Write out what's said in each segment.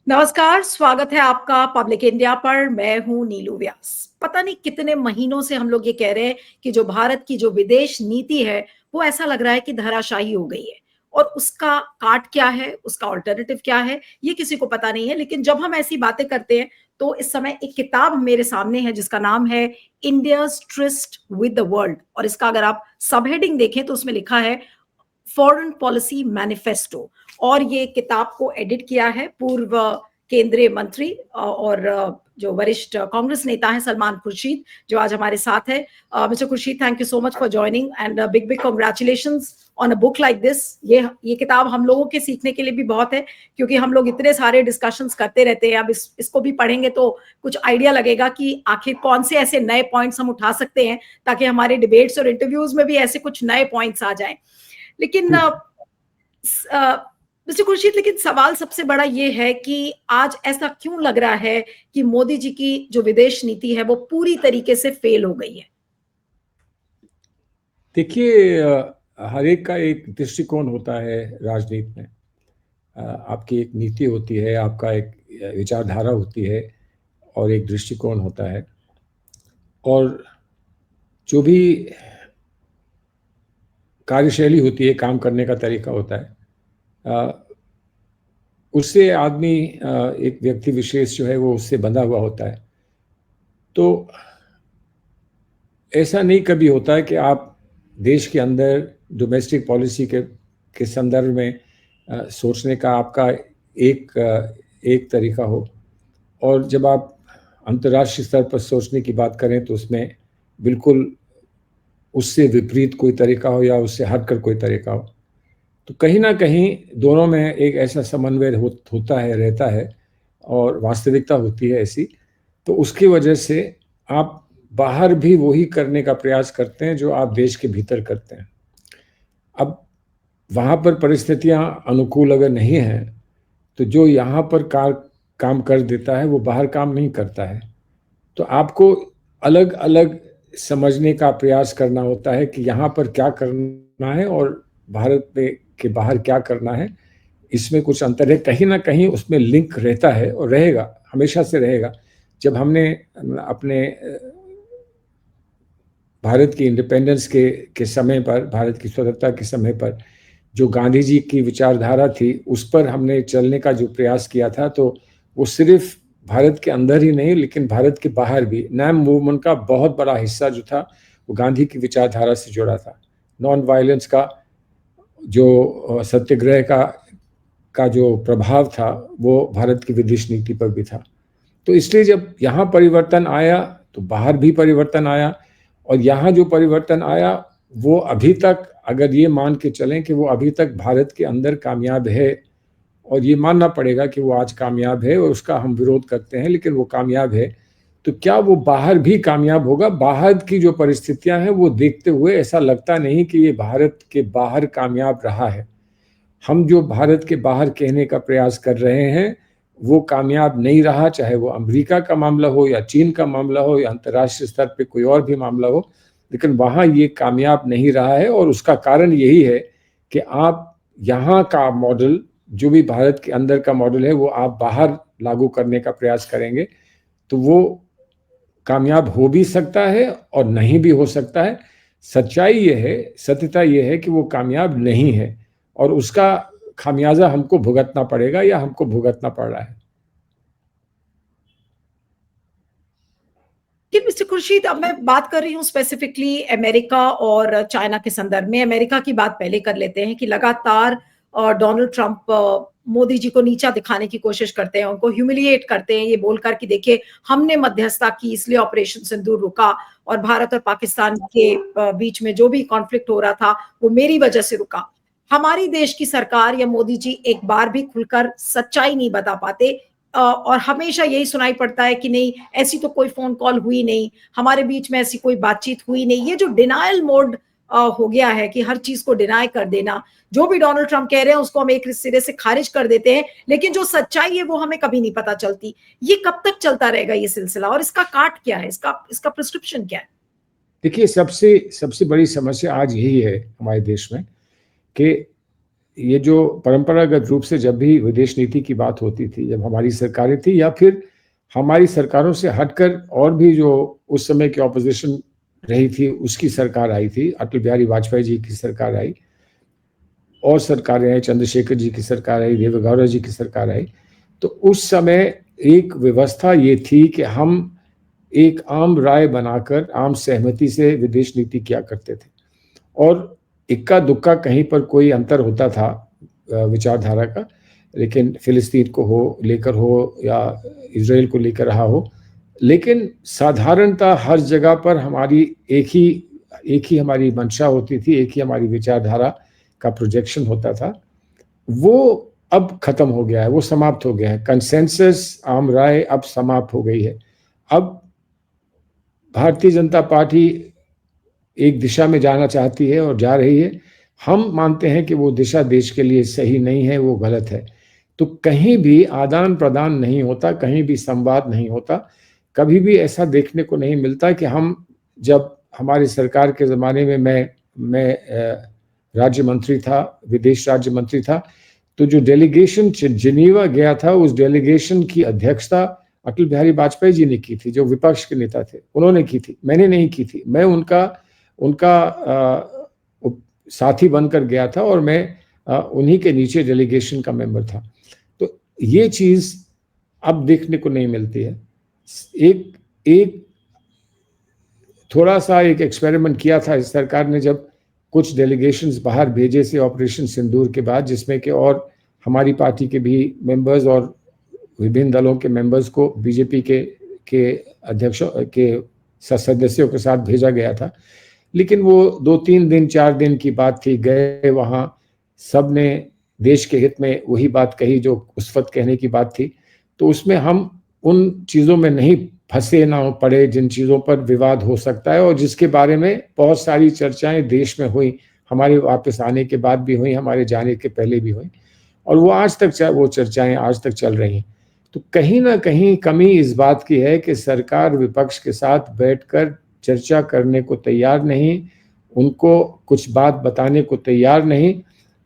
नमस्कार, स्वागत है आपका पब्लिक इंडिया पर। मैं हूं नीलू व्यास। पता नहीं कितने महीनों से हम लोग ये कह रहे हैं कि जो भारत की जो विदेश नीति है वो ऐसा लग रहा है कि धराशायी हो गई है और उसका काट क्या है, उसका ऑल्टरनेटिव क्या है, ये किसी को पता नहीं है। लेकिन जब हम ऐसी बातें करते हैं तो इस समय एक किताब मेरे सामने है जिसका नाम है India's tourist with the world, और इसका अगर आप सब हेडिंग देखें तो उसमें लिखा है फॉरेन पॉलिसी मैनिफेस्टो। और ये किताब को एडिट किया है पूर्व केंद्रीय मंत्री और जो वरिष्ठ कांग्रेस नेता है सलमान खुर्शीद, जो आज हमारे साथ है। Mister Khurshid, thank you so much for joining and big big congratulations on a book like this. ये किताब हम लोगों के सीखने के लिए भी बहुत है, क्योंकि हम लोग इतने सारे डिस्कशंस करते रहते हैं। अब इसको भी पढ़ेंगे तो कुछ आइडिया लगेगा कि आखिर कौन से ऐसे नए पॉइंट्स हम उठा सकते हैं ताकि हमारे डिबेट्स और इंटरव्यूज में भी ऐसे कुछ नए पॉइंट्स आ जाएं। लेकिन मिस्टर खुर्शीद, लेकिन सवाल सबसे बड़ा ये है कि आज ऐसा क्यों लग रहा है कि मोदी जी की जो विदेश नीति है वो पूरी तरीके से फेल हो गई है? देखिए, हर एक का एक दृष्टिकोण होता है राजनीति में। आपकी एक नीति होती है, आपका एक विचारधारा होती है और एक दृष्टिकोण होता है। और जो भी कार्यशैली होती है, काम करने का तरीका होता है, उससे आदमी, एक व्यक्ति विशेष जो है वो उससे बंधा हुआ होता है। तो ऐसा नहीं कभी होता है कि आप देश के अंदर डोमेस्टिक पॉलिसी के संदर्भ में सोचने का आपका एक तरीका हो, और जब आप अंतर्राष्ट्रीय स्तर पर सोचने की बात करें तो उसमें बिल्कुल उससे विपरीत कोई तरीका हो या उससे हटकर कोई तरीका हो। तो कहीं ना कहीं दोनों में एक ऐसा समन्वय होता है, रहता है, और वास्तविकता होती है ऐसी। तो उसकी वजह से आप बाहर भी वही करने का प्रयास करते हैं जो आप देश के भीतर करते हैं। अब वहाँ पर परिस्थितियाँ अनुकूल अगर नहीं हैं तो जो यहाँ पर काम कर देता है वो बाहर काम नहीं करता है। तो आपको अलग अलग समझने का प्रयास करना होता है कि यहाँ पर क्या करना है और भारत में के बाहर क्या करना है। इसमें कुछ अंतर है, कहीं ना कहीं उसमें लिंक रहता है और रहेगा, हमेशा से रहेगा। जब हमने अपने भारत की इंडिपेंडेंस के समय पर, भारत की स्वतंत्रता के समय पर जो गांधी जी की विचारधारा थी उस पर हमने चलने का जो प्रयास किया था, तो वो सिर्फ भारत के अंदर ही नहीं लेकिन भारत के बाहर भी नैम मूवमेंट का बहुत बड़ा हिस्सा जो था वो गांधी की विचारधारा से जुड़ा था। नॉन वायलेंस का जो सत्याग्रह का जो प्रभाव था वो भारत की विदेश नीति पर भी था। तो इसलिए जब यहाँ परिवर्तन आया तो बाहर भी परिवर्तन आया, और यहाँ जो परिवर्तन आया वो अभी तक, अगर ये मान के चलें कि वो अभी तक भारत के अंदर कामयाब है, और ये मानना पड़ेगा कि वो आज कामयाब है और उसका हम विरोध करते हैं लेकिन वो कामयाब है, तो क्या वो बाहर भी कामयाब होगा? बाहर की जो परिस्थितियां हैं वो देखते हुए ऐसा लगता नहीं कि ये भारत के बाहर कामयाब रहा है। हम जो भारत के बाहर कहने का प्रयास कर रहे हैं वो कामयाब नहीं रहा, चाहे वो अमेरिका का मामला हो या चीन का मामला हो या अंतर्राष्ट्रीय स्तर पे कोई और भी मामला हो, लेकिन वहाँ ये कामयाब नहीं रहा है। और उसका कारण यही है कि आप यहाँ का मॉडल, जो भी भारत के अंदर का मॉडल है, वो आप बाहर लागू करने का प्रयास करेंगे तो वो कामयाब हो भी सकता है और नहीं भी हो सकता है। सच्चाई ये है, सत्यता ये है कि वो कामयाब नहीं है, और उसका खामियाजा हमको भुगतना पड़ेगा या हमको भुगतना पड़ रहा है। कि मिस्टर खुर्शीद, अब मैं बात कर रही हूँ स्पेसिफिकली अमेरिका और चाइना के संदर्भ में। अमेरिका की बात पहले कर लेते हैं कि लगातार डोनाल्ड ट्रंप मोदी जी को नीचा दिखाने की कोशिश करते हैं, उनको ह्यूमिलिएट करते हैं ये बोलकर कि देखिए हमने मध्यस्थता की इसलिए ऑपरेशन सिंदूर रुका, और भारत और पाकिस्तान के बीच में जो भी कॉन्फ्लिक्ट हो रहा था वो मेरी वजह से रुका। हमारी देश की सरकार या मोदी जी एक बार भी खुलकर सच्चाई नहीं बता पाते, और हमेशा यही सुनाई पड़ता है कि नहीं, ऐसी तो कोई फोन कॉल हुई नहीं, हमारे बीच में ऐसी कोई बातचीत हुई नहीं। ये जो डिनायल मोड हो गया है कि हर चीज को डिनाई कर देना, जो भी डोनाल्ड ट्रंप कह रहे हैं उसको हम एक सिरे से खारिज कर देते हैं, लेकिन जो सच्चाई है वो हमें कभी नहीं पता चलती। ये कब तक चलता रहेगा ये सिलसिला, और इसका काट क्या है, इसका इसका प्रिस्क्रिप्शन क्या है? देखिए, सबसे सबसे बड़ी समस्या आज यही है हमारे देश में कि ये जो परंपरागत रूप से जब भी विदेश नीति की बात होती थी, जब हमारी सरकारें थी या फिर हमारी सरकारों से हटकर और भी जो उस समय की ऑपोजिशन रही थी उसकी सरकार आई थी, अटल बिहारी वाजपेयी जी की सरकार आई और सरकारें आई, चंद्रशेखर जी की सरकार आई, देवेगौड़ा जी की सरकार आई, तो उस समय एक व्यवस्था ये थी कि हम एक आम राय बनाकर आम सहमति से विदेश नीति किया करते थे और इक्का दुक्का कहीं पर कोई अंतर होता था विचारधारा का, लेकिन फिलिस्तीन को हो लेकर हो या इजराइल को लेकर रहा हो, लेकिन साधारणतः हर जगह पर हमारी एक ही हमारी मंशा होती थी, एक ही हमारी विचारधारा का प्रोजेक्शन होता था। वो अब खत्म हो गया है, वो समाप्त हो गया है। कंसेंसस, आम राय अब समाप्त हो गई है। अब भारतीय जनता पार्टी एक दिशा में जाना चाहती है और जा रही है। हम मानते हैं कि वो दिशा देश के लिए सही नहीं है, वो गलत है। तो कहीं भी आदान प्रदान नहीं होता, कहीं भी संवाद नहीं होता, कभी भी ऐसा देखने को नहीं मिलता कि हम जब हमारी सरकार के ज़माने में मैं राज्य मंत्री था, विदेश राज्य मंत्री था, तो जो डेलीगेशन जिनीवा गया था, उस डेलीगेशन की अध्यक्षता अटल बिहारी वाजपेयी जी ने की थी, जो विपक्ष के नेता थे, उन्होंने की थी, मैंने नहीं की थी। मैं उनका साथी बनकर गया था और मैं उन्हीं के नीचे डेलीगेशन का मेंबर था। तो ये चीज अब देखने को नहीं मिलती है। एक थोड़ा सा एक एक्सपेरिमेंट किया था इस सरकार ने, जब कुछ डेलीगेशंस बाहर भेजे से ऑपरेशन सिंदूर के बाद, जिसमें कि और हमारी पार्टी के भी मेंबर्स और विभिन्न दलों के मेंबर्स को बीजेपी के अध्यक्षों के सदस्यों के साथ भेजा गया था। लेकिन वो 2-3 दिन 4 दिन की बात थी, गए वहाँ, सब ने देश के हित में वही बात कही जो उस वक्त कहने की बात थी। तो उसमें हम उन चीज़ों में नहीं फंसे ना पड़े जिन चीज़ों पर विवाद हो सकता है और जिसके बारे में बहुत सारी चर्चाएं देश में हुई, हमारे वापस आने के बाद भी हुई, हमारे जाने के पहले भी हुई, और वो आज तक वो चर्चाएं आज तक चल रही हैं। तो कहीं ना कहीं कमी इस बात की है कि सरकार विपक्ष के साथ बैठकर चर्चा करने को तैयार नहीं, उनको कुछ बात बताने को तैयार नहीं,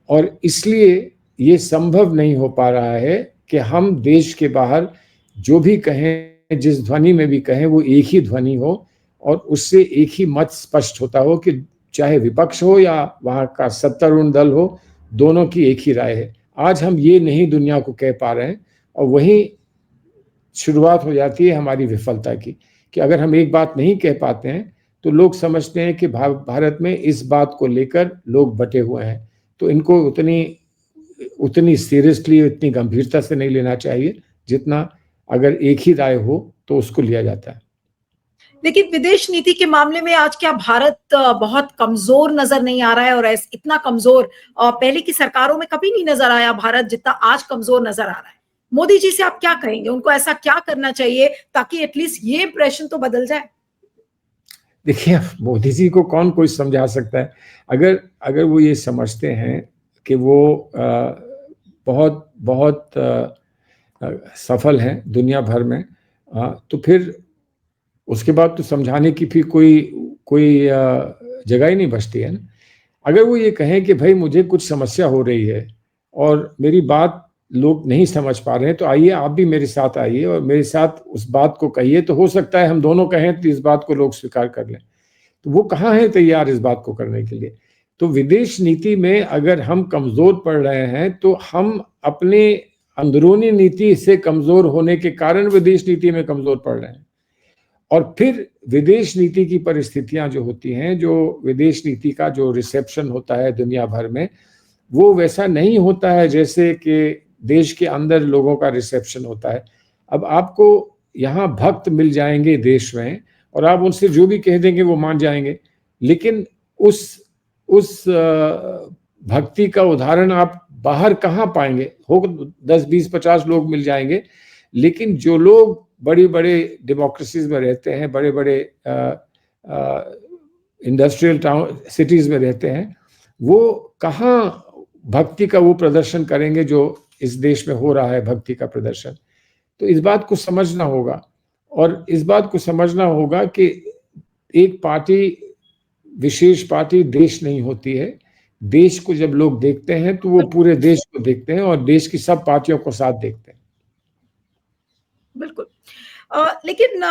और इसलिए ये संभव नहीं हो पा रहा है कि हम देश के बाहर जो भी कहें, जिस ध्वनि में भी कहें, वो एक ही ध्वनि हो और उससे एक ही मत स्पष्ट होता हो कि चाहे विपक्ष हो या वहाँ का सत्तारूढ़ दल हो, दोनों की एक ही राय है। आज हम ये नहीं दुनिया को कह पा रहे हैं और वहीं शुरुआत हो जाती है हमारी विफलता की, कि अगर हम एक बात नहीं कह पाते हैं तो लोग समझते हैं कि भारत में इस बात को लेकर लोग बटे हुए हैं। तो इनको उतनी सीरियसली, उतनी गंभीरता से नहीं लेना चाहिए जितना अगर एक ही राय हो तो उसको लिया जाता है। लेकिन विदेश नीति के मामले में आज क्या भारत बहुत कमजोर नजर नहीं आ रहा है? और इतना कमजोर पहले की सरकारों में कभी नहीं नजर आया भारत जितना आज कमजोर नजर आ रहा है। मोदी जी से आप क्या कहेंगे? उनको ऐसा क्या करना चाहिए ताकि एटलीस्ट ये इंप्रेशन तो बदल जाए? देखिए, मोदी जी को कौन कोई समझा सकता है? अगर वो ये समझते हैं कि वो बहुत बहुत सफल हैं दुनिया भर में, तो फिर उसके बाद तो समझाने की फिर कोई जगह ही नहीं बचती है ना। अगर वो ये कहें कि भाई मुझे कुछ समस्या हो रही है और मेरी बात लोग नहीं समझ पा रहे हैं, तो आइए आप भी मेरे साथ आइए और मेरे साथ उस बात को कहिए, तो हो सकता है हम दोनों कहें तो इस बात को लोग स्वीकार कर लें। तो वो कहाँ है तैयार इस बात को करने के लिए? तो विदेश नीति में अगर हम कमजोर पड़ रहे हैं तो हम अपने अंदरूनी नीति से कमजोर होने के कारण विदेश नीति में कमजोर पड़ रहे हैं। और फिर विदेश नीति की परिस्थितियां जो होती हैं, जो विदेश नीति का जो रिसेप्शन होता है दुनिया भर में, वो वैसा नहीं होता है जैसे कि देश के अंदर लोगों का रिसेप्शन होता है। अब आपको यहाँ भक्त मिल जाएंगे देश में और आप उनसे जो भी कह देंगे वो मान जाएंगे, लेकिन उस भक्ति का उदाहरण आप बाहर कहाँ पाएंगे? हो 10, 20, 50 लोग मिल जाएंगे, लेकिन जो लोग बड़ी बड़े डेमोक्रेसीज में रहते हैं, बड़े बड़े इंडस्ट्रियल टाउन सिटीज में रहते हैं, वो कहाँ भक्ति का वो प्रदर्शन करेंगे जो इस देश में हो रहा है, भक्ति का प्रदर्शन। तो इस बात को समझना होगा, और इस बात को समझना होगा कि एक पार्टी, विशेष पार्टी देश नहीं होती है। देश को जब लोग देखते हैं तो वो पूरे देश को देखते हैं और देश की सब पार्टियों को साथ देखते हैं। बिल्कुल। लेकिन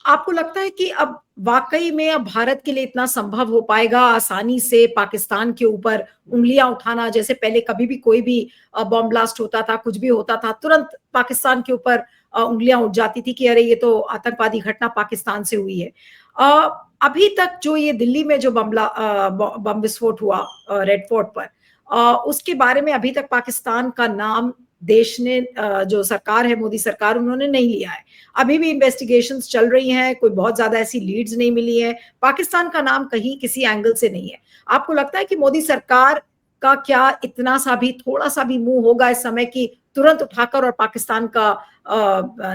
आपको लगता है कि अब वाकई में अब भारत के लिए इतना संभव हो पाएगा आसानी से पाकिस्तान के ऊपर उंगलियां उठाना? जैसे पहले कभी भी कोई भी बॉम्ब ब्लास्ट होता था, कुछ भी होता था, तुरंत पाकिस्तान के ऊपर उंगलियां उठ जाती थी कि अरे ये तो आतंकवादी घटना पाकिस्तान से हुई है। अभी तक जो ये दिल्ली में जो बम विस्फोट हुआ रेड फोर्ट पर, उसके बारे में अभी तक पाकिस्तान का नाम देश ने, जो सरकार है मोदी सरकार, उन्होंने नहीं लिया है। अभी भी इन्वेस्टिगेशंस चल रही हैं, कोई बहुत ज्यादा ऐसी लीड्स नहीं मिली है, पाकिस्तान का नाम कहीं किसी एंगल से नहीं है। आपको लगता है कि मोदी सरकार का क्या इतना सा भी, थोड़ा सा भी मुंह होगा इस समय कि तुरंत उठाकर और पाकिस्तान का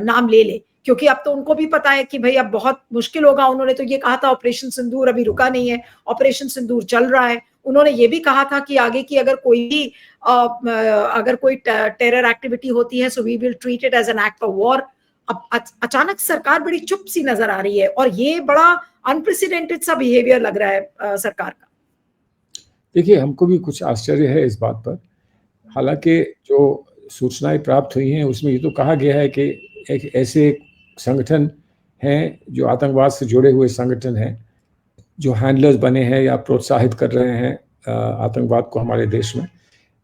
नाम ले ले? क्योंकि अब तो उनको भी पता है कि भाई अब बहुत मुश्किल होगा। उन्होंने तो ये कहा था ऑपरेशन सिंदूर अभी रुका नहीं है, ऑपरेशन सिंदूर चल रहा है। उन्होंने ये भी कहा था कि आगे की अगर कोई भी अगर कोई टेरर एक्टिविटी होती है so we will treat it as an act of war. अब अचानक सरकार बड़ी चुप सी नजर आ रही है और ये बड़ा अनप्रेसिडेंटेड सा बिहेवियर लग रहा है सरकार का। देखिए, हमको भी कुछ आश्चर्य है इस बात पर। हालांकि जो सूचनाएं प्राप्त हुई हैं उसमें ये तो कहा गया है कि एक ऐसे संगठन हैं जो आतंकवाद से जुड़े हुए संगठन हैं, जो हैंडलर्स बने हैं या प्रोत्साहित कर रहे हैं आतंकवाद को हमारे देश में।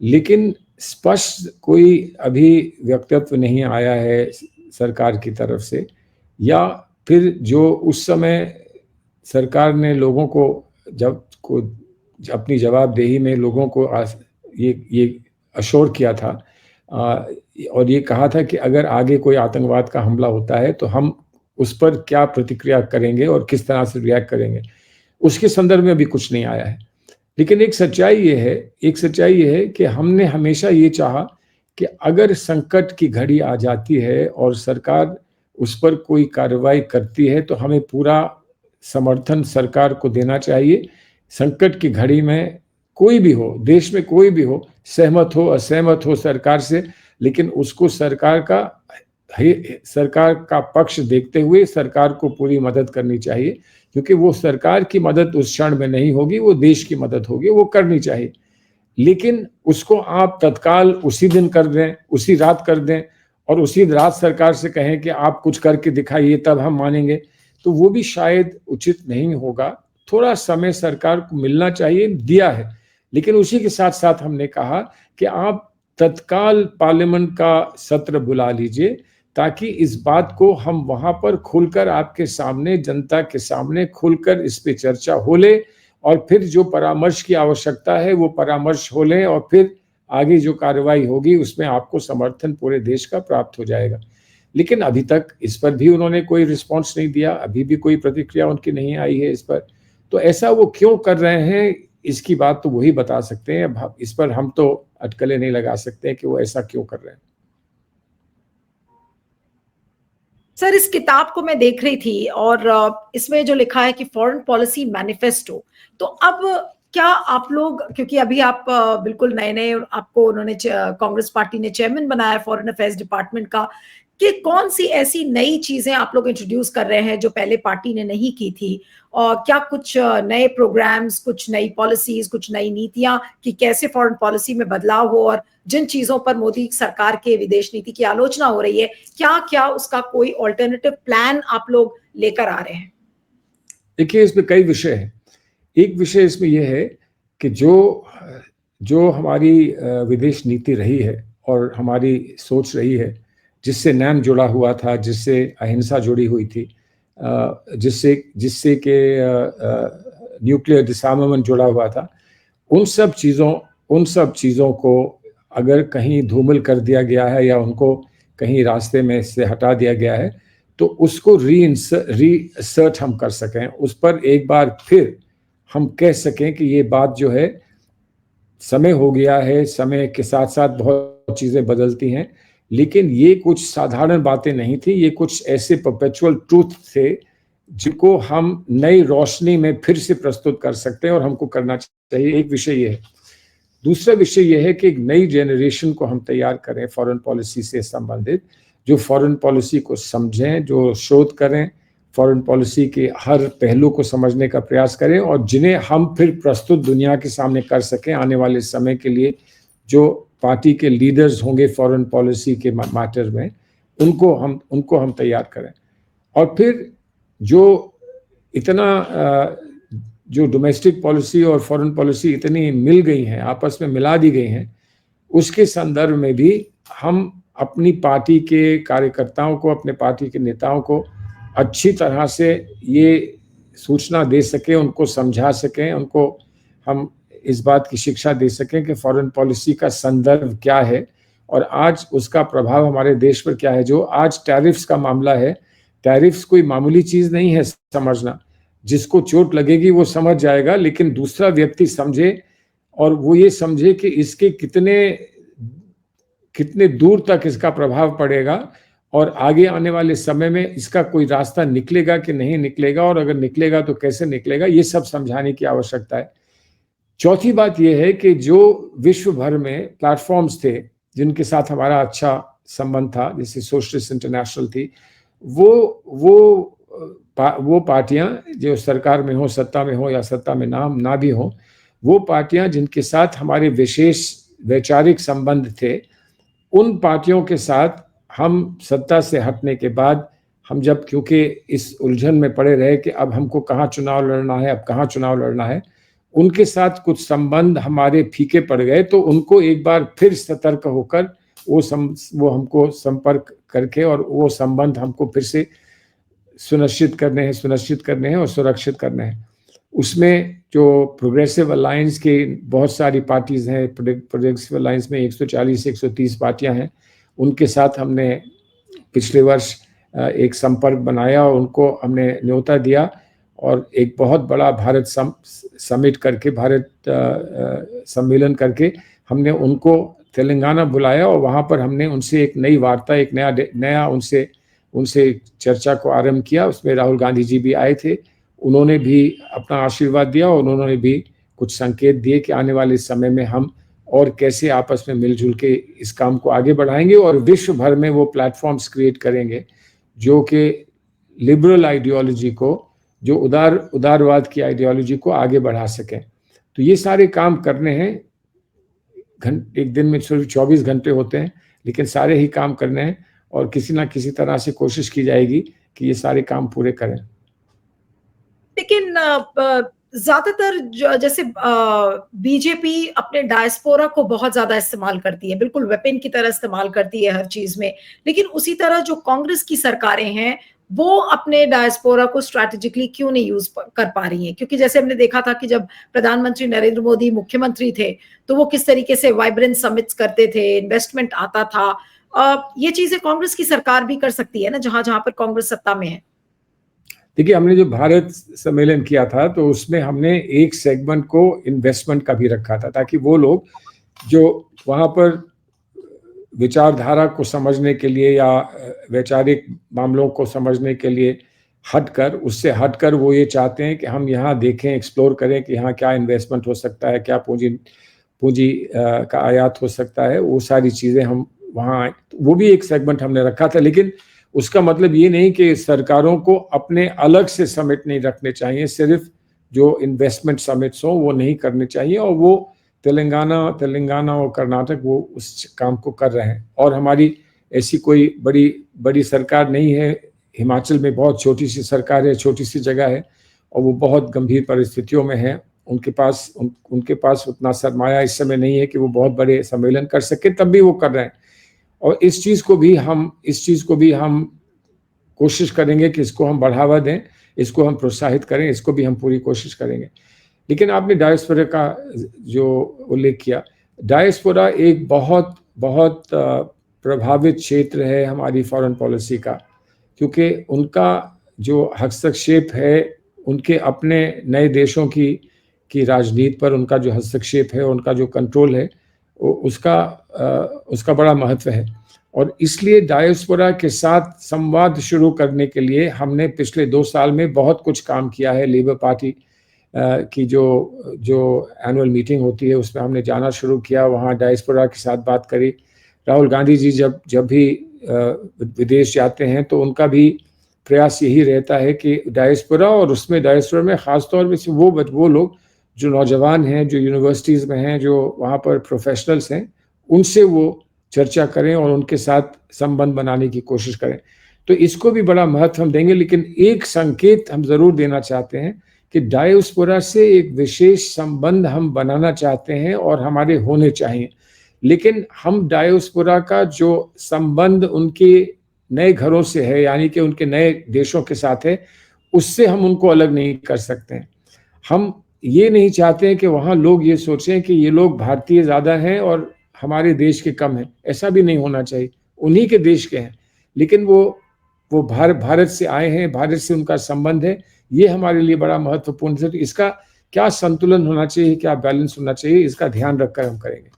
लेकिन स्पष्ट कोई अभी वक्तव्य नहीं आया है सरकार की तरफ से, या फिर जो उस समय सरकार ने लोगों को अपनी जवाबदेही में लोगों को ये अश्योर किया था और ये कहा था कि अगर आगे कोई आतंकवाद का हमला होता है तो हम उस पर क्या प्रतिक्रिया करेंगे और किस तरह से रिएक्ट करेंगे, उसके संदर्भ में अभी कुछ नहीं आया है। लेकिन एक सच्चाई ये है कि हमने हमेशा ये चाहा कि अगर संकट की घड़ी आ जाती है और सरकार उस पर कोई कार्रवाई करती है तो हमें पूरा समर्थन सरकार को देना चाहिए। संकट की घड़ी में कोई भी हो, देश में कोई भी हो, सहमत हो असहमत हो सरकार से, लेकिन उसको सरकार का पक्ष देखते हुए सरकार को पूरी मदद करनी चाहिए, क्योंकि वो सरकार की मदद उस क्षण में नहीं होगी, वो देश की मदद होगी, वो करनी चाहिए। लेकिन उसको आप तत्काल उसी दिन कर दें, उसी रात कर दें और उसी रात सरकार से कहें कि आप कुछ करके दिखाइए तब हम मानेंगे, तो वो भी शायद उचित नहीं होगा। थोड़ा समय सरकार को मिलना चाहिए, दिया है, लेकिन उसी के साथ साथ हमने कहा कि आप तत्काल पार्लियामेंट का सत्र बुला लीजिए ताकि इस बात को हम वहां पर खुलकर आपके सामने, जनता के सामने खुलकर इस पे चर्चा हो ले और फिर जो परामर्श की आवश्यकता है वो परामर्श हो ले और फिर आगे जो कार्रवाई होगी उसमें आपको समर्थन पूरे देश का प्राप्त हो जाएगा। लेकिन अभी तक इस पर भी उन्होंने कोई रिस्पॉन्स नहीं दिया, अभी भी कोई प्रतिक्रिया उनकी नहीं आई है इस पर। तो ऐसा वो क्यों कर रहे हैं इसकी बात तो वही बता सकते हैं, इस पर हम तो अटकलें नहीं लगा सकते कि वो ऐसा क्यों कर रहे हैं। सर, इस किताब को मैं देख रही थी और इसमें जो लिखा है कि फॉरेन पॉलिसी मैनिफेस्टो, तो अब क्या आप लोग, क्योंकि अभी आप बिल्कुल नए नए, आपको उन्होंने कांग्रेस पार्टी ने चेयरमैन बनाया फॉरेन अफेयर्स डिपार्टमेंट का, कि कौन सी ऐसी नई चीजें आप लोग इंट्रोड्यूस कर रहे हैं जो पहले पार्टी ने नहीं की थी, और क्या कुछ नए प्रोग्राम्स, कुछ नई पॉलिसीज, कुछ नई नीतियां कि कैसे फॉरेन पॉलिसी में बदलाव हो, और जिन चीजों पर मोदी सरकार के विदेश नीति की आलोचना हो रही है, क्या क्या उसका कोई ऑल्टरनेटिव प्लान आप लोग लेकर आ रहे हैं? देखिए, इसमें कई विषय हैं। एक विषय इसमें यह है कि जो हमारी विदेश नीति रही है और हमारी सोच रही है, जिससे नैम जुड़ा हुआ था, जिससे अहिंसा जुड़ी हुई थी, जिससे कि न्यूक्लियर डिसआर्मामेंट जुड़ा हुआ था, उन सब चीज़ों को अगर कहीं धूमिल कर दिया गया है या उनको कहीं रास्ते में से हटा दिया गया है तो उसको रीअसर्ट हम कर सकें, उस पर एक बार फिर हम कह सकें कि ये बात जो है, समय हो गया है, समय के साथ साथ बहुत चीज़ें बदलती हैं, लेकिन ये कुछ साधारण बातें नहीं थी, ये कुछ ऐसे परपेचुअल ट्रूथ थे जिनको हम नई रोशनी में फिर से प्रस्तुत कर सकते हैं और हमको करना चाहिए। एक विषय ये है। दूसरा विषय यह है कि एक नई जनरेशन को हम तैयार करें फॉरेन पॉलिसी से संबंधित, जो फॉरेन पॉलिसी को समझें, जो शोध करें फॉरेन पॉलिसी के हर पहलू को समझने का प्रयास करें और जिन्हें हम फिर प्रस्तुत दुनिया के सामने कर सकें आने वाले समय के लिए। जो पार्टी के लीडर्स होंगे फॉरेन पॉलिसी के मैटर में, उनको हम तैयार करें। और फिर जो इतना जो डोमेस्टिक पॉलिसी और फॉरेन पॉलिसी इतनी मिल गई हैं, आपस में मिला दी गई हैं, उसके संदर्भ में भी हम अपनी पार्टी के कार्यकर्ताओं को, अपने पार्टी के नेताओं को अच्छी तरह से ये सूचना दे सकें, उनको समझा सकें, उनको हम इस बात की शिक्षा दे सकें कि फॉरेन पॉलिसी का संदर्भ क्या है और आज उसका प्रभाव हमारे देश पर क्या है। जो आज टैरिफ्स का मामला है, टैरिफ्स कोई मामूली चीज नहीं है समझना। जिसको चोट लगेगी वो समझ जाएगा, लेकिन दूसरा व्यक्ति समझे और वो ये समझे कि इसके कितने दूर तक इसका प्रभाव पड़ेगा और आगे आने वाले समय में इसका कोई रास्ता निकलेगा कि नहीं निकलेगा, और अगर निकलेगा तो कैसे निकलेगा, ये सब समझाने की आवश्यकता है। चौथी बात यह है कि जो विश्व भर में प्लेटफॉर्म्स थे जिनके साथ हमारा अच्छा संबंध था, जैसे सोशलिस्ट इंटरनेशनल थी, वो पार्टियां जो सरकार में हो, सत्ता में हो या सत्ता में ना भी हो, वो पार्टियां जिनके साथ हमारे विशेष वैचारिक संबंध थे, उन पार्टियों के साथ हम सत्ता से हटने के बाद हम जब क्योंकि इस उलझन में पड़े रहे कि अब हमको कहाँ चुनाव लड़ना है, अब कहाँ चुनाव लड़ना है, उनके साथ कुछ संबंध हमारे फीके पड़ गए। तो उनको एक बार फिर सतर्क होकर वो हमको संपर्क करके और वो संबंध हमको फिर से सुनिश्चित करने हैं और सुरक्षित करने हैं। उसमें जो प्रोग्रेसिव अलायंस के बहुत सारी पार्टीज हैं, प्रोग्रेसिव अलायंस में 140-130 पार्टियां हैं, उनके साथ हमने पिछले वर्ष एक संपर्क बनाया और उनको हमने न्योता दिया और एक बहुत बड़ा भारत समिट करके, भारत सम्मेलन करके हमने उनको तेलंगाना बुलाया और वहाँ पर हमने उनसे एक नई वार्ता, एक नया उनसे चर्चा को आरंभ किया। उसमें राहुल गांधी जी भी आए थे, उन्होंने भी अपना आशीर्वाद दिया और उन्होंने भी कुछ संकेत दिए कि आने वाले समय में हम और कैसे आपस में मिलजुल के इस काम को आगे बढ़ाएंगे और विश्व भर में वो प्लेटफॉर्म्स क्रिएट करेंगे जो कि लिबरल आइडियोलॉजी को, जो उदारवाद की आइडियोलॉजी को आगे बढ़ा सकें। तो ये सारे काम करने हैं। एक दिन में सिर्फ 24 घंटे होते हैं, लेकिन सारे ही काम करने हैं और किसी ना किसी तरह से कोशिश की जाएगी कि ये सारे काम पूरे करें। लेकिन ज्यादातर जैसे बीजेपी अपने डायस्पोरा को बहुत ज्यादा इस्तेमाल करती है, बिल्कुल वेपन की तरह इस्तेमाल करती है हर चीज में, लेकिन उसी तरह जो कांग्रेस की सरकारें हैं वो अपने डायस्पोरा को स्ट्रैटेजिकली क्यों नहीं यूज कर पा रही हैं? क्योंकि जैसे हमने देखा था कि जब प्रधानमंत्री नरेंद्र मोदी मुख्यमंत्री थे तो वो किस तरीके से वाइब्रेंट समिट्स करते थे, इन्वेस्टमेंट आता था। ये चीजें कांग्रेस की सरकार भी कर सकती है ना, जहां जहां पर कांग्रेस सत्ता में है। देखिए, हमने जो भारत सम्मेलन किया था तो उसमें हमने एक सेगमेंट को इन्वेस्टमेंट का भी रखा था, ताकि वो लोग जो वहाँ पर विचारधारा को समझने के लिए या वैचारिक मामलों को समझने के लिए उससे हटकर वो ये चाहते हैं कि हम यहाँ देखें, एक्सप्लोर करें कि यहाँ क्या इन्वेस्टमेंट हो सकता है, क्या पूंजी का आयात हो सकता है, वो सारी चीज़ें हम वहाँ, वो भी एक सेगमेंट हमने रखा था। लेकिन उसका मतलब ये नहीं कि सरकारों को अपने अलग से समिट नहीं रखने चाहिए, सिर्फ जो इन्वेस्टमेंट समिट्स हों वो नहीं करने चाहिए, और वो तेलंगाना और कर्नाटक वो उस काम को कर रहे हैं। और हमारी ऐसी कोई बड़ी सरकार नहीं है, हिमाचल में बहुत छोटी सी सरकार है, छोटी सी जगह है और वो बहुत गंभीर परिस्थितियों में है। उनके पास उतना सरमाया इस समय नहीं है कि वो बहुत बड़े सम्मेलन कर सके, तब भी वो कर रहे हैं। और इस चीज़ को भी हम कोशिश करेंगे कि इसको हम बढ़ावा दें, इसको हम प्रोत्साहित करें, इसको भी हम पूरी कोशिश करेंगे। लेकिन आपने डायस्पोरा का जो उल्लेख किया, डायस्पोरा एक बहुत बहुत प्रभावित क्षेत्र है हमारी फॉरेन पॉलिसी का, क्योंकि उनका जो हस्तक्षेप है, उनके अपने नए देशों की राजनीति पर उनका जो हस्तक्षेप है, उनका जो कंट्रोल है, उसका बड़ा महत्व है। और इसलिए डायस्पोरा के साथ संवाद शुरू करने के लिए हमने पिछले 2 साल में बहुत कुछ काम किया है। लेबर पार्टी की जो एनुअल मीटिंग होती है उसमें हमने जाना शुरू किया, वहाँ डायस्पोरा के साथ बात करी। राहुल गांधी जी जब भी विदेश जाते हैं तो उनका भी प्रयास यही रहता है कि डायस्पोरा, और उसमें डायस्पोरा में ख़ास तौर पे वो लोग जो नौजवान हैं, जो यूनिवर्सिटीज़ में हैं, जो वहाँ पर प्रोफेशनल्स हैं, उनसे वो चर्चा करें और उनके साथ संबंध बनाने की कोशिश करें। तो इसको भी बड़ा महत्व हम देंगे, लेकिन एक संकेत हम ज़रूर देना चाहते हैं कि डायस्पोरा से एक विशेष संबंध हम बनाना चाहते हैं और हमारे होने चाहिए। लेकिन हम डायस्पोरा का जो संबंध उनके नए घरों से है, यानी कि उनके नए देशों के साथ है, उससे हम उनको अलग नहीं कर सकते हैं। हम ये नहीं चाहते हैं कि वहाँ लोग ये सोचें कि ये लोग भारतीय ज़्यादा हैं और हमारे देश के कम हैं। ऐसा भी नहीं होना चाहिए, उन्हीं के देश के हैं, लेकिन वो भारत से आए हैं, भारत से उनका संबंध है, ये हमारे लिए बड़ा महत्वपूर्ण है। तो इसका क्या संतुलन होना चाहिए, क्या बैलेंस होना चाहिए, इसका ध्यान रखकर हम करेंगे।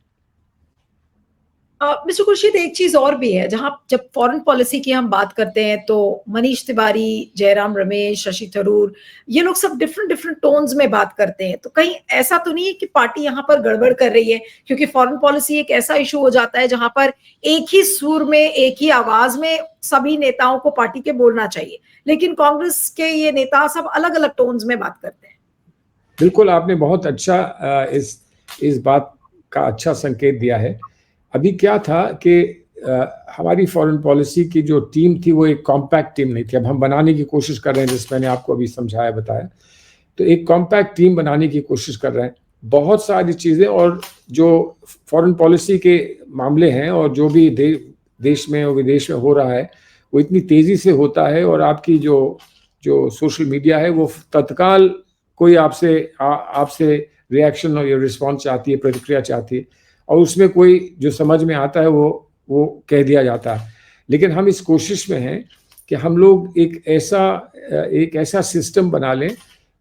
मिस्टर खुर्शीद, एक चीज और भी है, जहां जब फॉरेन पॉलिसी की हम बात करते हैं तो मनीष तिवारी, जयराम रमेश, शशि थरूर, ये लोग सब डिफरेंट डिफरेंट टोन्स में बात करते हैं। तो कहीं ऐसा तो नहीं है कि पार्टी यहाँ पर गड़बड़ कर रही है? क्योंकि फॉरेन पॉलिसी एक ऐसा इशू हो जाता है जहां पर एक ही सुर में, एक ही आवाज में सभी नेताओं को पार्टी के बोलना चाहिए, लेकिन कांग्रेस के ये नेता सब अलग अलग टोन्स में बात करते हैं। बिल्कुल, आपने बहुत अच्छा इस बात का अच्छा संकेत दिया है। अभी क्या था कि हमारी फॉरेन पॉलिसी की जो टीम थी वो एक कॉम्पैक्ट टीम नहीं थी। अब हम बनाने की कोशिश कर रहे हैं, जैसे मैंने आपको अभी समझाया, बताया। तो एक कॉम्पैक्ट टीम बनाने की कोशिश कर रहे हैं। बहुत सारी चीज़ें, और जो फॉरेन पॉलिसी के मामले हैं और जो भी देश में और विदेश में हो रहा है, वो इतनी तेज़ी से होता है, और आपकी जो सोशल मीडिया है वो तत्काल कोई आपसे रिएक्शन और रिस्पॉन्स चाहती है, प्रतिक्रिया चाहती है, और उसमें कोई जो समझ में आता है वो कह दिया जाता है। लेकिन हम इस कोशिश में हैं कि हम लोग एक ऐसा सिस्टम बना लें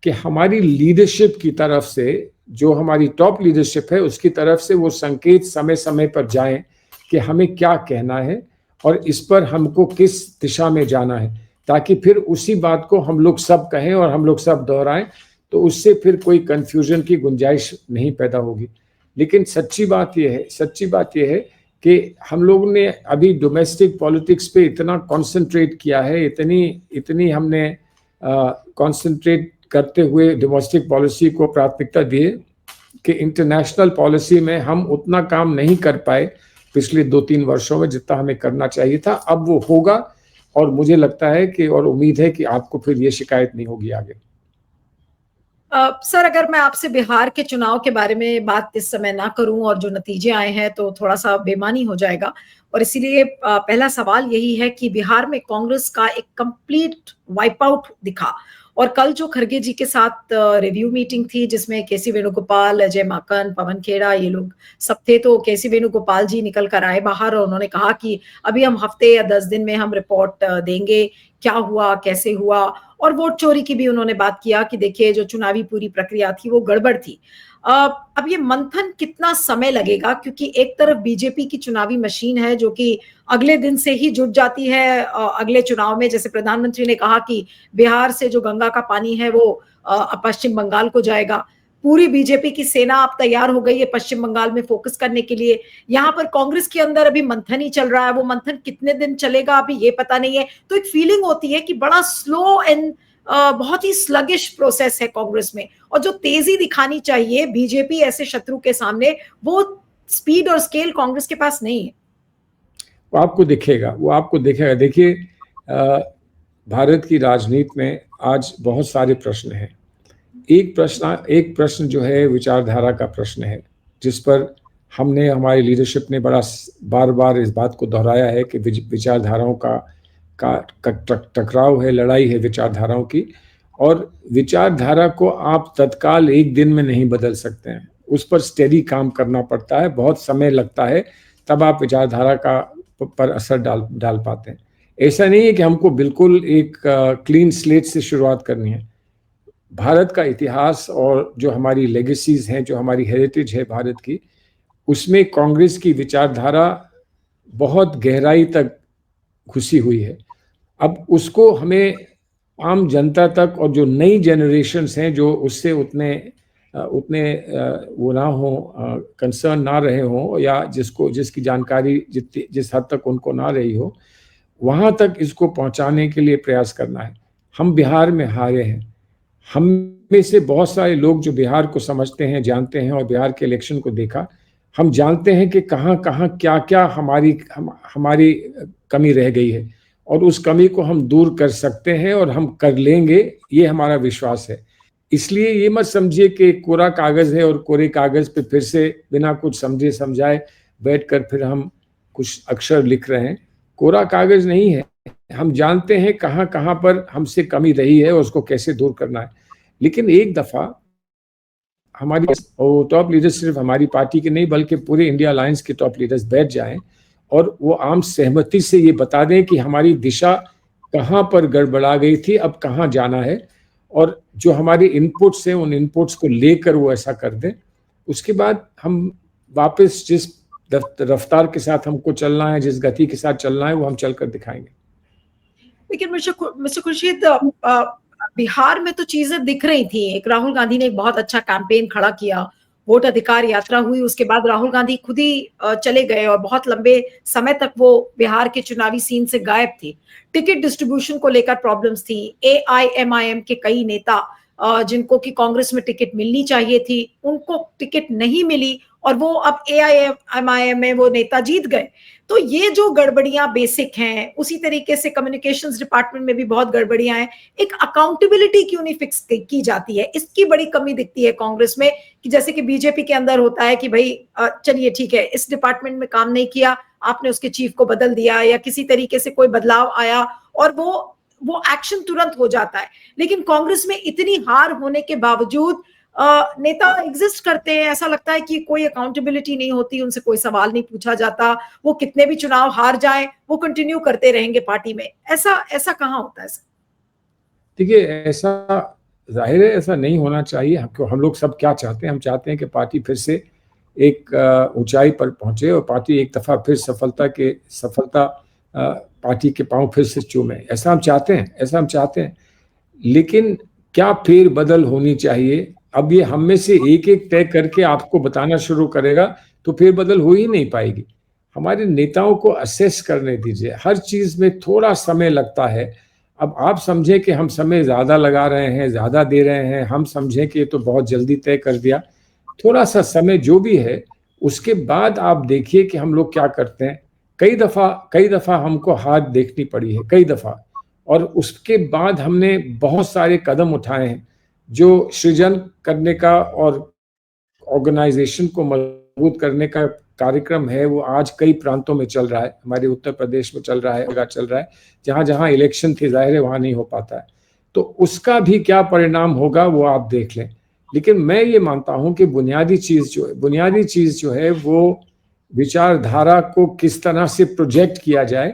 कि हमारी लीडरशिप की तरफ से, जो हमारी टॉप लीडरशिप है, उसकी तरफ से वो संकेत समय समय पर जाएं कि हमें क्या कहना है और इस पर हमको किस दिशा में जाना है, ताकि फिर उसी बात को हम लोग सब कहें और हम लोग सब दोहराएं। तो उससे फिर कोई कंफ्यूजन की गुंजाइश नहीं पैदा होगी। लेकिन सच्ची बात यह है कि हम लोगों ने अभी डोमेस्टिक पॉलिटिक्स पे इतना कंसंट्रेट किया है, इतनी हमने कंसंट्रेट करते हुए डोमेस्टिक पॉलिसी को प्राथमिकता दी है कि इंटरनेशनल पॉलिसी में हम उतना काम नहीं कर पाए पिछले 2-3 वर्षों में जितना हमें करना चाहिए था। अब वो होगा, और मुझे लगता है कि, और उम्मीद है कि आपको फिर ये शिकायत नहीं होगी आगे। सर, अगर मैं आपसे बिहार के चुनाव के बारे में बात इस समय ना करूं और जो नतीजे आए हैं तो थोड़ा सा बेमानी हो जाएगा, और इसीलिए पहला सवाल यही है कि बिहार में कांग्रेस का एक कंप्लीट वाइप आउट दिखा। और कल जो खरगे जी के साथ रिव्यू मीटिंग थी, जिसमें केसी वेणुगोपाल, अजय माकन, पवन खेड़ा, ये लोग सब थे, तो केसी वेणुगोपाल जी निकल कर आए बाहर और उन्होंने कहा कि अभी हम हफ्ते या 10 दिन में हम रिपोर्ट देंगे, क्या हुआ, कैसे हुआ। और वोट चोरी की भी उन्होंने बात किया कि देखिए जो चुनावी पूरी प्रक्रिया थी वो गड़बड़ थी। अब ये मंथन कितना समय लगेगा, क्योंकि एक तरफ बीजेपी की चुनावी मशीन है जो कि अगले दिन से ही जुट जाती है अगले चुनाव में। जैसे प्रधानमंत्री ने कहा कि बिहार से जो गंगा का पानी है वो पश्चिम बंगाल को जाएगा। पूरी बीजेपी की सेना अब तैयार हो गई है पश्चिम बंगाल में फोकस करने के लिए। यहाँ पर कांग्रेस के अंदर अभी मंथन ही चल रहा है, वो मंथन कितने दिन चलेगा अभी ये पता नहीं है। तो एक फीलिंग होती है कि बड़ा स्लो एंड बहुत ही स्लगिश प्रोसेस है कांग्रेस में, और जो तेजी दिखानी चाहिए बीजेपी ऐसे शत्रु के सामने, वो स्पीड और स्केल कांग्रेस के पास नहीं है। वो आपको दिखेगा। देखिए, भारत की राजनीति में आज बहुत सारे प्रश्न हैं। एक प्रश्न जो है विचारधारा का प्रश्न है, जिस पर हमारी लीडरशिप ने बड़ा बार बार इस बात को दोहराया है कि विचारधाराओं का टकराव है, लड़ाई है विचारधाराओं की। और विचारधारा को आप तत्काल एक दिन में नहीं बदल सकते हैं, उस पर स्टेडी काम करना पड़ता है, बहुत समय लगता है, तब आप विचारधारा पर असर डाल पाते हैं। ऐसा नहीं है कि हमको बिल्कुल एक क्लीन स्लेट से शुरुआत करनी है। भारत का इतिहास और जो हमारी लेगेसीज हैं, जो हमारी हेरिटेज है भारत की, उसमें कांग्रेस की विचारधारा बहुत गहराई तक घुसी हुई है। अब उसको हमें आम जनता तक, और जो नई जनरेशन्स हैं जो उससे उतने वो ना हो, कंसर्न ना रहे हों, या जिसकी जानकारी जिस हद तक उनको ना रही हो, वहां तक इसको पहुंचाने के लिए प्रयास करना है। हम बिहार में हारे हैं। हम में से बहुत सारे लोग जो बिहार को समझते हैं, जानते हैं और बिहार के इलेक्शन को देखा, हम जानते हैं कि कहाँ कहाँ क्या क्या हमारी कमी रह गई है और उस कमी को हम दूर कर सकते हैं और हम कर लेंगे, ये हमारा विश्वास है। इसलिए ये मत समझिए कि कोरा कागज है और कोरे कागज पे फिर से बिना कुछ समझे समझाए बैठकर फिर हम कुछ अक्षर लिख रहे हैं। कोरा कागज नहीं है। हम जानते हैं कहाँ कहाँ पर हमसे कमी रही है और उसको कैसे दूर करना है। लेकिन एक दफा हमारी टॉप लीडर्स, सिर्फ हमारी पार्टी के नहीं बल्कि पूरे इंडिया अलायंस के टॉप लीडर्स बैठ जाएं और वो आम सहमति से ये बता दें कि हमारी दिशा कहाँ पर गड़बड़ा गई थी, अब कहाँ जाना है, और जो हमारे इनपुट्स हैं उन इनपुट्स को लेकर वो ऐसा कर दें। उसके बाद हम वापस जिस रफ्तार के साथ हमको चलना है, जिस गति के साथ चलना है, वो हम चलकर दिखाएंगे। लेकिन मिस्टर खुर्शीद, बिहार में तो चीजें दिख रही थी। एक राहुल गांधी ने एक बहुत अच्छा कैंपेन खड़ा किया, वोट अधिकार यात्रा हुई, उसके बाद राहुल गांधी खुद ही चले गए और बहुत लंबे समय तक वो बिहार के चुनावी सीन से गायब थे। टिकट डिस्ट्रीब्यूशन को लेकर प्रॉब्लम्स थी। AIMIM के कई नेता जिनको कि कांग्रेस में टिकट मिलनी चाहिए थी, उनको टिकट नहीं मिली और वो अब AIMIM में वो नेता जीत गए। तो ये जो गड़बड़ियां बेसिक हैं, उसी तरीके से कम्युनिकेशंस डिपार्टमेंट में भी बहुत गड़बड़ियां हैं। एक अकाउंटेबिलिटी क्यों नहीं फिक्स की जाती है? इसकी बड़ी कमी दिखती है कांग्रेस में, कि जैसे कि बीजेपी के अंदर होता है कि भाई चलिए ठीक है, इस डिपार्टमेंट में काम नहीं किया, आपने उसके चीफ को बदल दिया या किसी तरीके से कोई बदलाव आया और वो एक्शन तुरंत हो जाता है। लेकिन कांग्रेस में इतनी हार होने के बावजूद नेता एग्जिस्ट करते हैं। ऐसा लगता है कि कोई अकाउंटेबिलिटी नहीं होती, उनसे कोई सवाल नहीं पूछा जाता, वो कितने भी चुनाव हार जाए वो कंटिन्यू करते रहेंगे पार्टी में। ऐसा ऐसा कहाँ होता है? देखिए, ऐसा जाहिर है ऐसा नहीं होना चाहिए। हम लोग सब क्या चाहते हैं? हम चाहते हैं कि पार्टी फिर से एक ऊंचाई पर पहुंचे और पार्टी एक दफा फिर सफलता पार्टी के पांव फिर से चूमे। ऐसा हम चाहते हैं। लेकिन क्या फेर बदल होनी चाहिए? अब ये हम में से एक एक तय करके आपको बताना शुरू करेगा तो फेर बदल हो ही नहीं पाएगी। हमारे नेताओं को असेस करने दीजिए। हर चीज में थोड़ा समय लगता है। अब आप समझें कि हम समय ज्यादा लगा रहे हैं, ज्यादा दे रहे हैं, हम समझें कि ये तो बहुत जल्दी तय कर दिया। थोड़ा सा समय जो भी है, उसके बाद आप देखिए कि हम लोग क्या करते हैं। कई दफा हमको हार देखनी पड़ी है, कई दफा, और उसके बाद हमने बहुत सारे कदम उठाए हैं जो सृजन करने का और ऑर्गेनाइजेशन को मजबूत करने का कार्यक्रम है। वो आज कई प्रांतों में चल रहा है, हमारे उत्तर प्रदेश में चल रहा है, जहां जहां इलेक्शन थे, जाहिर है वहां नहीं हो पाता है। तो उसका भी क्या परिणाम होगा वो आप देख लें। लेकिन मैं ये मानता हूं कि बुनियादी चीज जो है वो विचारधारा को किस तरह से प्रोजेक्ट किया जाए,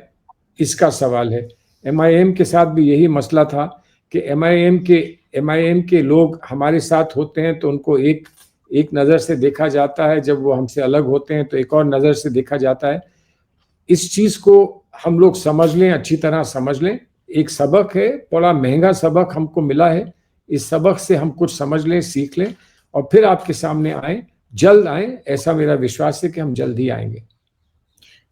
इसका सवाल है। MIM के साथ भी यही मसला था कि MIM के लोग हमारे साथ होते हैं तो उनको एक नज़र से देखा जाता है, जब वो हमसे अलग होते हैं तो एक और नज़र से देखा जाता है। इस चीज़ को हम लोग समझ लें, अच्छी तरह समझ लें। एक सबक है, बड़ा महंगा सबक हमको मिला है। इस सबक से हम कुछ समझ लें, सीख लें और फिर आपके सामने आए, जल्द आए। ऐसा मेरा विश्वास है कि हम जल्द ही आएंगे।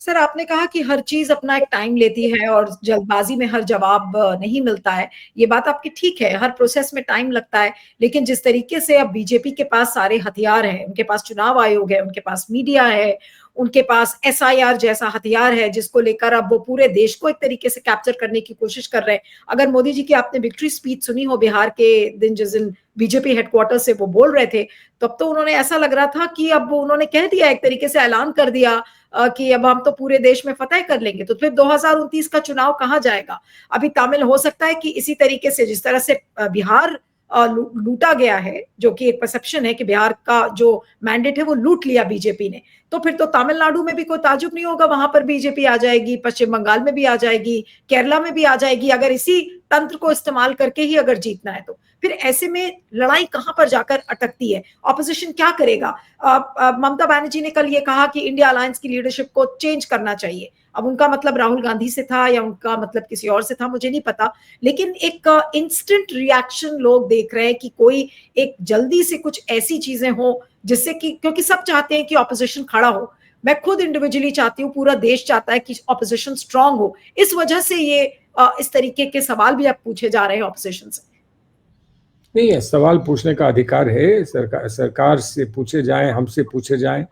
सर, आपने कहा कि हर चीज अपना एक टाइम लेती है और जल्दबाजी में हर जवाब नहीं मिलता है। ये बात आपकी ठीक है, हर प्रोसेस में टाइम लगता है। लेकिन जिस तरीके से अब बीजेपी के पास सारे हथियार हैं, उनके पास चुनाव आयोग है, उनके पास मीडिया है, उनके पास SIR जैसा हथियार है, जिसको लेकर अब वो पूरे देश को एक तरीके से कैप्चर करने की कोशिश कर रहे हैं। अगर मोदी जी की आपने विक्ट्री स्पीच सुनी हो बिहार के दिन, जिस दिन बीजेपी हेडक्वार्टर से वो बोल रहे थे, तब तो उन्होंने ऐसा लग रहा था कि अब उन्होंने कह दिया, एक तरीके से ऐलान कर दिया कि अब हम तो पूरे देश में फतह कर लेंगे। तो फिर 2029 का चुनाव कहाँ जाएगा? अभी तामिल हो सकता है कि इसी तरीके से जिस तरह से बिहार लूटा गया है, जो कि एक परसेप्शन है कि बिहार का जो मैंडेट है वो लूट लिया बीजेपी ने, तो फिर तो तमिलनाडु में भी कोई ताजुब नहीं होगा, वहां पर बीजेपी आ जाएगी, पश्चिम बंगाल में भी आ जाएगी, केरला में भी आ जाएगी, अगर इसी तंत्र को इस्तेमाल करके ही अगर जीतना है तो। फिर ऐसे में लड़ाई कहां पर जाकर अटकती है? ऑपोजिशन क्या करेगा? ममता बनर्जी ने कल ये कहा कि इंडिया अलायंस की लीडरशिप को चेंज करना चाहिए। अब उनका मतलब राहुल गांधी से था या उनका मतलब किसी और से था, मुझे नहीं पता। लेकिन एक इंस्टेंट रिएक्शन लोग देख रहे हैं कि कोई एक जल्दी से कुछ ऐसी चीजें हो जिससे कि, क्योंकि सब चाहते हैं कि ऑपोजिशन खड़ा हो, मैं खुद इंडिविजुअली चाहती हूँ, पूरा देश चाहता है कि ऑपोजिशन स्ट्रांग हो। इस वजह से ये इस तरीके के सवाल भी आप पूछे जा रहे हैं ऑपोजिशन से। नहीं है, सवाल पूछने का अधिकार है, सरकार से पूछे जाएं, हमसे पूछे जाएं,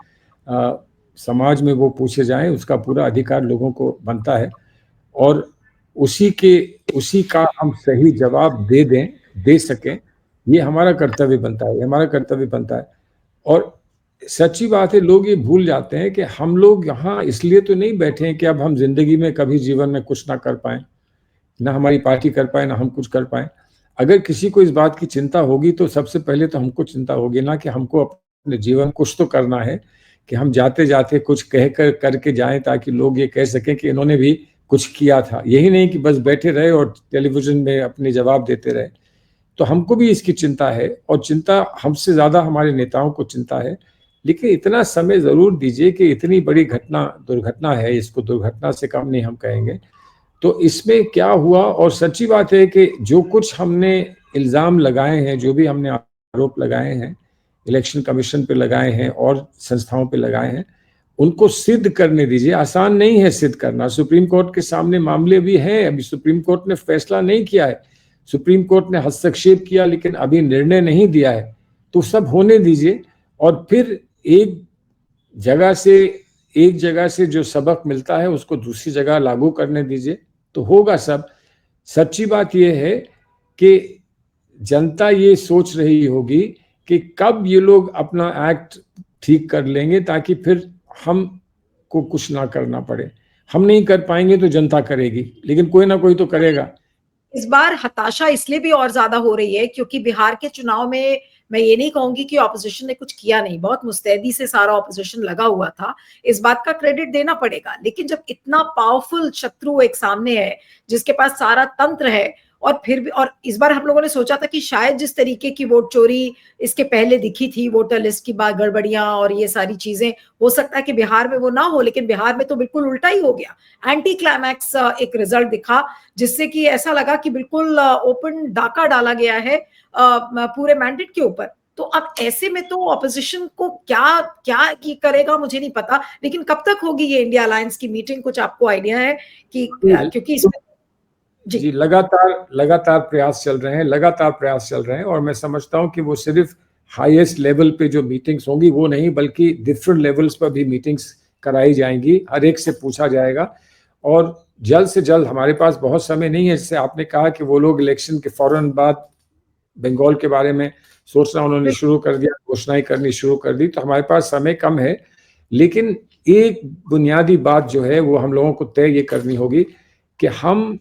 समाज में वो पूछे जाएं, उसका पूरा अधिकार लोगों को बनता है और उसी का हम सही जवाब दे सकें, ये हमारा कर्तव्य बनता है, हमारा कर्तव्य बनता है। और सच्ची बात है, लोग ये भूल जाते हैं कि हम लोग यहाँ इसलिए तो नहीं बैठे हैं कि अब हम जिंदगी में कभी जीवन में कुछ ना कर पाए, ना हमारी पार्टी कर पाए, ना हम कुछ कर पाए। अगर किसी को इस बात की चिंता होगी तो सबसे पहले तो हमको चिंता होगी ना कि हमको अपने जीवन कुछ तो करना है, कि हम जाते जाते कुछ करके जाएं ताकि लोग ये कह सकें कि इन्होंने भी कुछ किया था। यही नहीं कि बस बैठे रहे और टेलीविजन में अपने जवाब देते रहे। तो हमको भी इसकी चिंता है और चिंता हमसे ज्यादा हमारे नेताओं को चिंता है। लेकिन इतना समय जरूर दीजिए कि इतनी बड़ी दुर्घटना है, इसको दुर्घटना से कम नहीं हम कहेंगे। तो इसमें क्या हुआ, और सच्ची बात है कि जो कुछ हमने इल्जाम लगाए हैं, जो भी हमने आरोप लगाए हैं, इलेक्शन कमीशन पे लगाए हैं और संस्थाओं पे लगाए हैं, उनको सिद्ध करने दीजिए। आसान नहीं है सिद्ध करना। सुप्रीम कोर्ट के सामने मामले भी हैं, अभी सुप्रीम कोर्ट ने फैसला नहीं किया है, सुप्रीम कोर्ट ने हस्तक्षेप किया लेकिन अभी निर्णय नहीं दिया है। तो सब होने दीजिए और फिर एक जगह से जो सबक मिलता है उसको दूसरी जगह लागू करने दीजिए, तो होगा सब। सच्ची बात यह है कि जनता ये सोच रही होगी कि कब ये लोग अपना एक्ट ठीक कर लेंगे ताकि फिर हम को कुछ ना करना पड़े। हम नहीं कर पाएंगे तो जनता करेगी, लेकिन कोई ना कोई तो करेगा। इस बार हताशा इसलिए भी और ज्यादा हो रही है क्योंकि बिहार के चुनाव में मैं ये नहीं कहूंगी कि ऑपोजिशन ने कुछ किया नहीं, बहुत मुस्तैदी से सारा ऑपोजिशन लगा हुआ था, इस बात का क्रेडिट देना पड़ेगा। लेकिन जब इतना पावरफुल शत्रु एक सामने है जिसके पास सारा तंत्र है, और फिर भी, और इस बार हम लोगों ने सोचा था कि शायद जिस तरीके की वोट चोरी इसके पहले दिखी थी, वोटर लिस्ट की बात गड़बड़ियां और ये सारी चीजें, हो सकता है कि बिहार में वो ना हो, लेकिन बिहार में तो बिल्कुल उल्टा ही हो गया। एंटी क्लाइमैक्स एक रिजल्ट दिखा जिससे कि ऐसा लगा कि बिल्कुल ओपन डाका डाला गया है पूरे मैंडेट के ऊपर। तो अब ऐसे में तो ऑपोजिशन को क्या क्या की करेगा मुझे नहीं पता, लेकिन कब तक होगी ये इंडिया अलायंस की मीटिंग, कुछ आपको आइडिया है कि क्योंकि इसमें जी लगातार प्रयास चल रहे हैं और मैं समझता हूं कि वो सिर्फ हाईएस्ट लेवल पे जो मीटिंग्स होंगी वो नहीं, बल्कि डिफरेंट लेवल्स पर भी मीटिंग्स कराई जाएंगी, हर एक से पूछा जाएगा। और जल्द से जल्द, हमारे पास बहुत समय नहीं है, जैसे आपने कहा कि वो लोग इलेक्शन के फौरन बाद बंगाल के बारे में सोचना उन्होंने शुरू कर दिया, घोषणाएं करनी शुरू कर दी, तो हमारे पास समय कम है। लेकिन एक बुनियादी बात जो है वो हम लोगों को तय ये करनी होगी कि हम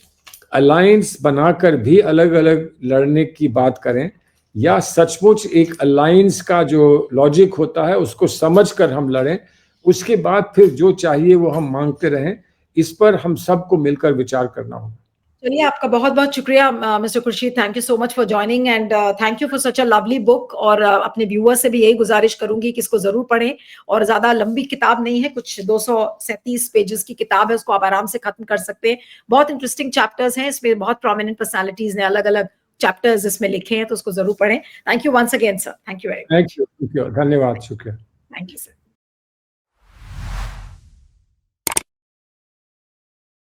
अलायंस बनाकर भी अलग अलग लड़ने की बात करें, या सचमुच एक अलायंस का जो लॉजिक होता है उसको समझकर हम लड़ें, उसके बाद फिर जो चाहिए वो हम मांगते रहें। इस पर हम सबको मिलकर विचार करना होगा। चलिए, आपका बहुत बहुत शुक्रिया mister Khurshid, thank you so much for joining and thank you for such a lovely book. और अपने व्यूअर से भी यही गुजारिश करूंगी कि इसको जरूर पढ़ें, और ज्यादा लंबी किताब नहीं है, कुछ 237 पेजेस की किताब है, उसको आप आराम से खत्म कर सकते हैं। बहुत इंटरेस्टिंग चैप्टर्स हैं इसमें, बहुत प्रोमिनेंट पर्सनालिटीज ने अलग अलग चैप्टर्स इसमें लिखे हैं, तो उसको जरूर पढ़ें। Thank you once again sir, thank you very much. Thank you, धन्यवाद, शुक्रिया। Thank you sir.